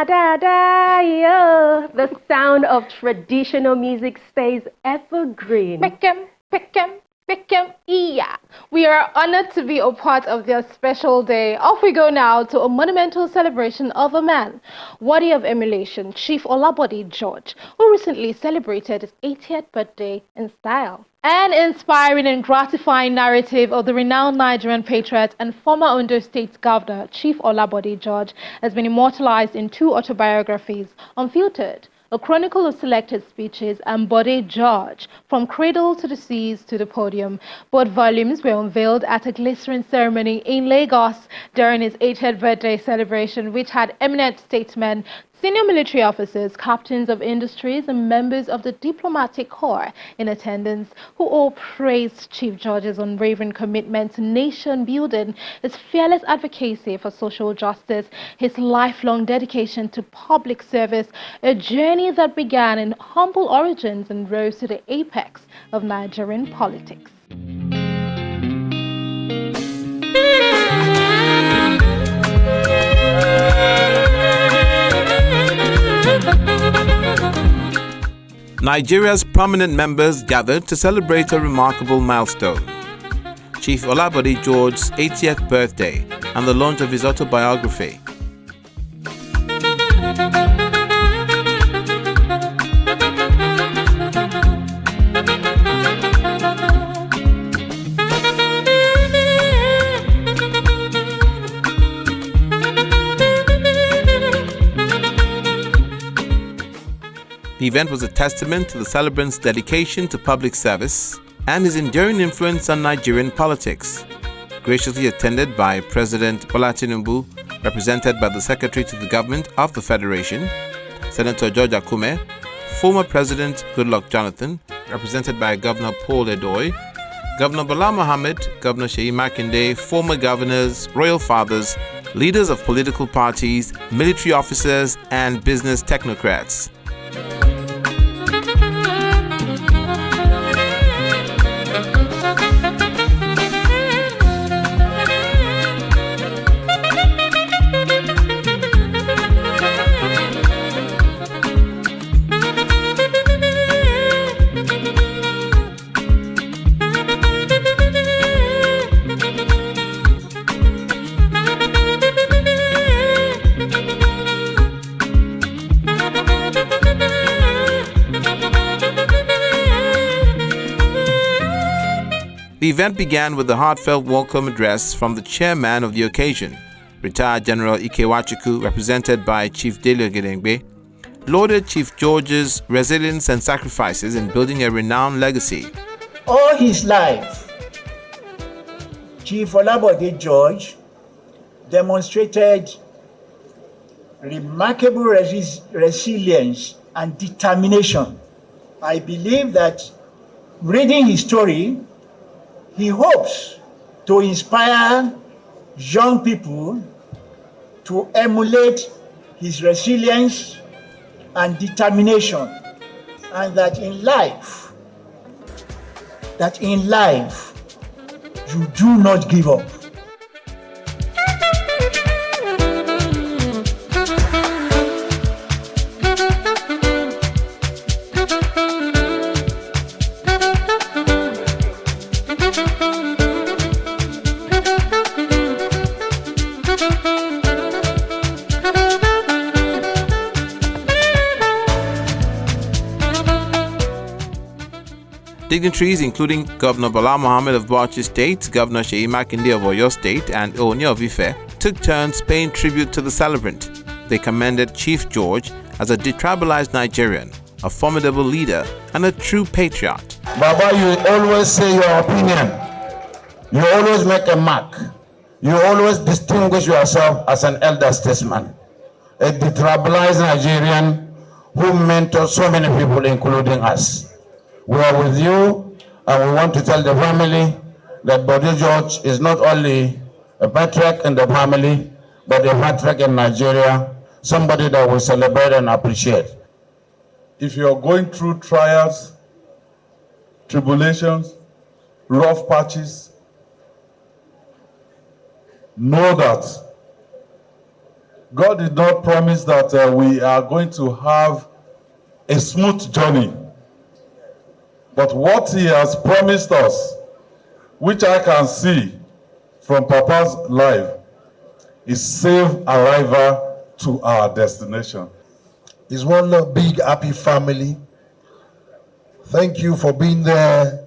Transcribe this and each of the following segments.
Da da da, yo. The sound of traditional music stays evergreen. Pickem, yeah. We are honored to be a part of their special day. Off we go now to a monumental celebration of a man worthy of emulation, Chief Olabode George, who recently celebrated his 80th birthday in style. An inspiring and gratifying narrative of the renowned Nigerian patriot and former Ondo State Governor, Chief Olabode George, has been immortalized in 2 autobiographies, Unfiltered, a chronicle of selected speeches, and Bode George, From Cradle to the Seas to the Podium. Both volumes were unveiled at a glittering ceremony in Lagos during his 80th birthday celebration, which had eminent statesmen, senior military officers, captains of industries, and members of the diplomatic corps in attendance, who all praised Chief George's unwavering commitment to nation building, his fearless advocacy for social justice, his lifelong dedication to public service, a journey that began in humble origins and rose to the apex of Nigerian politics. Nigeria's prominent members gathered to celebrate a remarkable milestone, Chief Olabode George's 80th birthday and the launch of his autobiography. The event was a testament to the celebrant's dedication to public service and his enduring influence on Nigerian politics. Graciously attended by President Bola Tinubu, represented by the Secretary to the Government of the Federation, Senator George Akume, former President Goodluck Jonathan, represented by Governor Paul Edoy, Governor Bala Mohammed, Governor Seyi Makinde, former governors, royal fathers, leaders of political parties, military officers, and business technocrats. The event began with a heartfelt welcome address from the chairman of the occasion, retired General Ikewachuku, represented by Chief Dele Ogedengbe, lauded Chief George's resilience and sacrifices in building a renowned legacy. All his life, Chief Olabode George demonstrated remarkable resilience and determination. I believe that reading his story, he hopes to inspire young people to emulate his resilience and determination, and that in life, you do not give up. Dignitaries including Governor Bala Mohammed of Bauchi State, Governor Seyi Makinde of Oyo State, and Ooni of Ife took turns paying tribute to the celebrant. They commended Chief George as a detribalized Nigerian, a formidable leader, and a true patriot. Baba, you always say your opinion. You always make a mark. You always distinguish yourself as an elder statesman, a detribalized Nigerian who mentored so many people, including us. We are with you, and we want to tell the family that Bode George is not only a patriarch in the family, but a patriarch in Nigeria, somebody that we celebrate and appreciate. If you are going through trials, tribulations, rough patches, know that God did not promise that we are going to have a smooth journey. But what He has promised us, which I can see from Papa's life, is safe arrival to our destination. It's one big happy family. Thank you for being there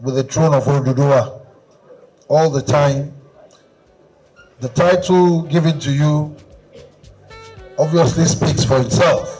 with the throne of Oduduwa all the time. The title given to you obviously speaks for itself.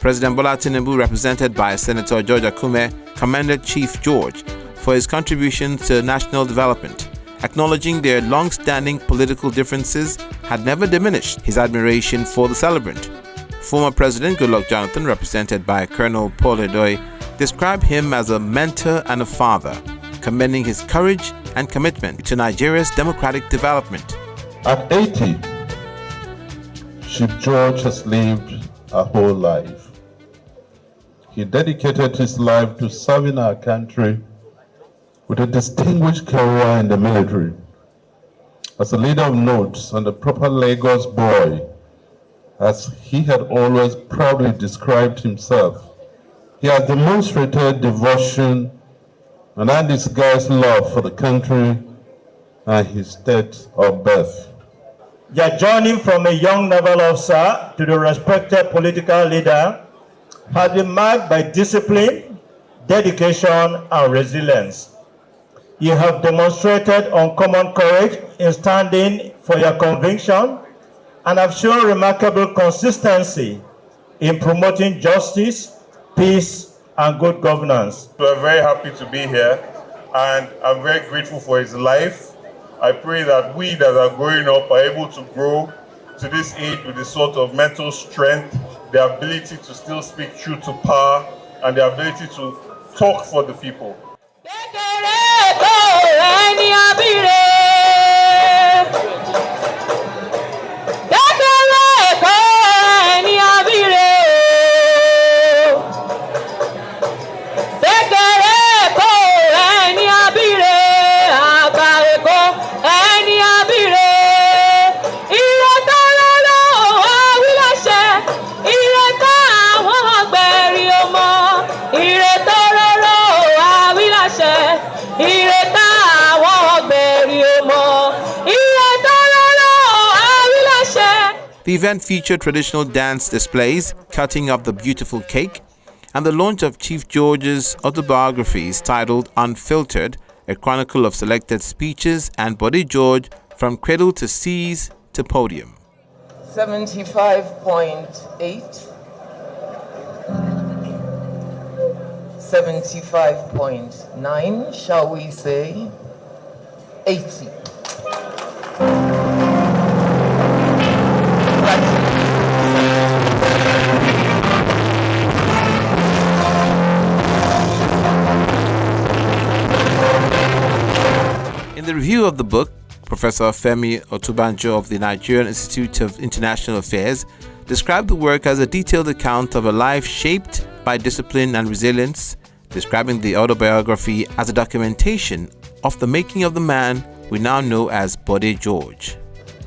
President Bola Tinubu, represented by Senator George Akume, commended Chief George for his contributions to national development, acknowledging their long-standing political differences had never diminished his admiration for the celebrant. Former President Goodluck Jonathan, represented by Colonel Paul Edoy, described him as a mentor and a father, commending his courage and commitment to Nigeria's democratic development. At 80, Chief George has lived a whole life. He dedicated his life to serving our country with a distinguished career in the military. As a leader of note and a proper Lagos boy, as he had always proudly described himself, he has demonstrated devotion and undisguised love for the country and his state of birth. Their journey from a young naval officer to the respected political leader has been marked by discipline, dedication, and resilience. You have demonstrated uncommon courage in standing for your conviction and have shown remarkable consistency in promoting justice, peace, and good governance. We're very happy to be here, and I'm very grateful for his life. I pray that we that are growing up are able to grow to this age with the sort of mental strength, the ability to still speak truth to power, and the ability to talk for the people. The event featured traditional dance displays, cutting of the beautiful cake, and the launch of Chief George's Autobiographies titled Unfiltered, a chronicle of selected speeches and Bode George from cradle to seas to podium. 75.8, 75.9, shall we say 80. In the review of the book, Professor Femi Otubanjo of the Nigerian Institute of International Affairs described the work as a detailed account of a life shaped by discipline and resilience, describing the autobiography as a documentation of the making of the man we now know as Bode George.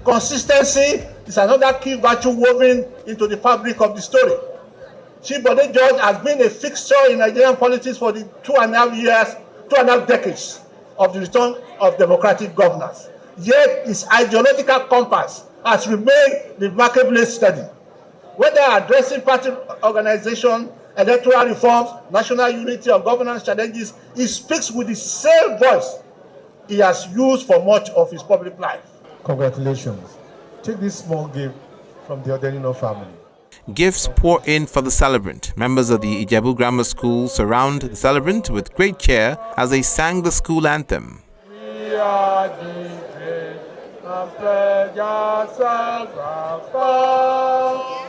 Consistency is another key virtue woven into the fabric of the story. Chief Bode George has been a fixture in Nigerian politics for the 2.5 decades of the return of democratic governance. Yet his ideological compass has remained remarkably steady. Whether addressing party organization, electoral reforms, national unity, or governance challenges, he speaks with the same voice he has used for much of his public life. Congratulations. Take this small gift from the Odenino family. Gifts pour in for the celebrant. Members of the Ijebu Grammar School surround the celebrant with great cheer as they sang the school anthem. We are the great and pledge ourselves afar.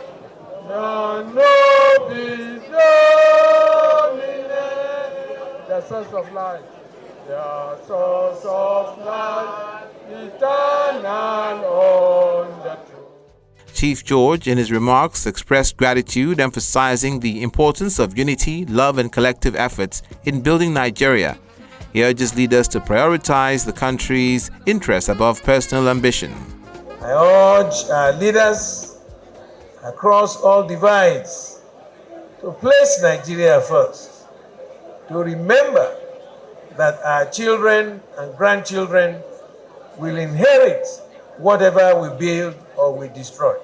The source of life. The source of life, eternal on the throne. Chief George, in his remarks, expressed gratitude, emphasizing the importance of unity, love, and collective efforts in building Nigeria. He urges leaders to prioritize the country's interests above personal ambition. I urge our leaders across all divides to place Nigeria first, to remember that our children and grandchildren will inherit whatever we build or we destroy.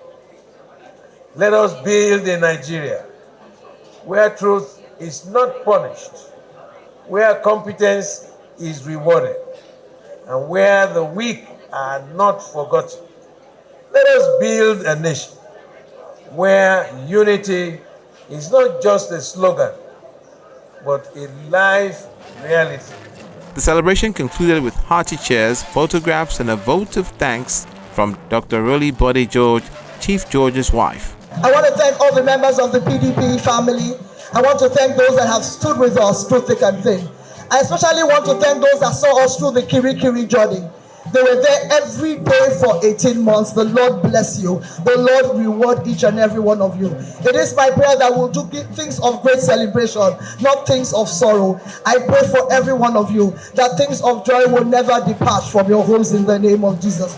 Let us build a Nigeria where truth is not punished, where competence is rewarded, and where the weak are not forgotten. Let us build a nation where unity is not just a slogan, but a life reality. The celebration concluded with hearty cheers, photographs, and a vote of thanks from Dr. Bode George, Chief George's wife. I want to thank all the members of the PDP family. I want to thank those that have stood with us through thick and thin. I especially want to thank those that saw us through the Kiri journey. They were there every day for 18 months. The Lord bless you. The Lord reward each and every one of you. It is my prayer that we'll do things of great celebration, not things of sorrow. I pray for every one of you that things of joy will never depart from your homes in the name of Jesus.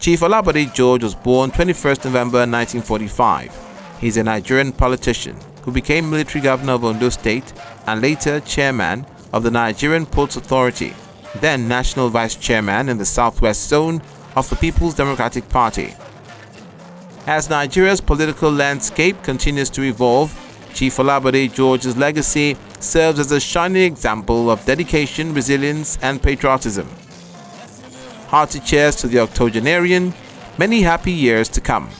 Chief Bode George was born 21st November 1945. He is a Nigerian politician who became military governor of Ondo State and later chairman of the Nigerian Ports Authority, then national vice chairman in the southwest zone of the People's Democratic Party. As Nigeria's political landscape continues to evolve, Chief Bode George's legacy serves as a shining example of dedication, resilience, and patriotism. Hearty cheers to the octogenarian. Many happy years to come.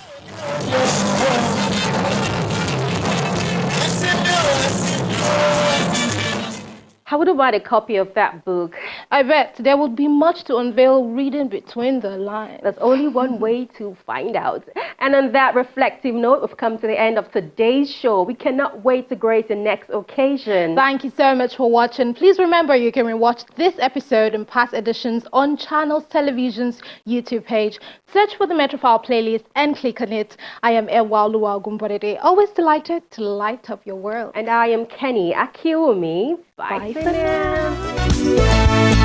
I wouldn't mind a copy of that book. I bet there would be much to unveil reading between the lines. There's only one way to find out. And on that reflective note, we've come to the end of today's show. We cannot wait to grace the next occasion. Thank you so much for watching. Please remember you can rewatch this episode and past editions on Channels Television's YouTube page. Search for the Metrofile playlist and click on it. I am Ewa Oluwa, always delighted to light up your world. And I am Kenny Akiwumi. Bye for now.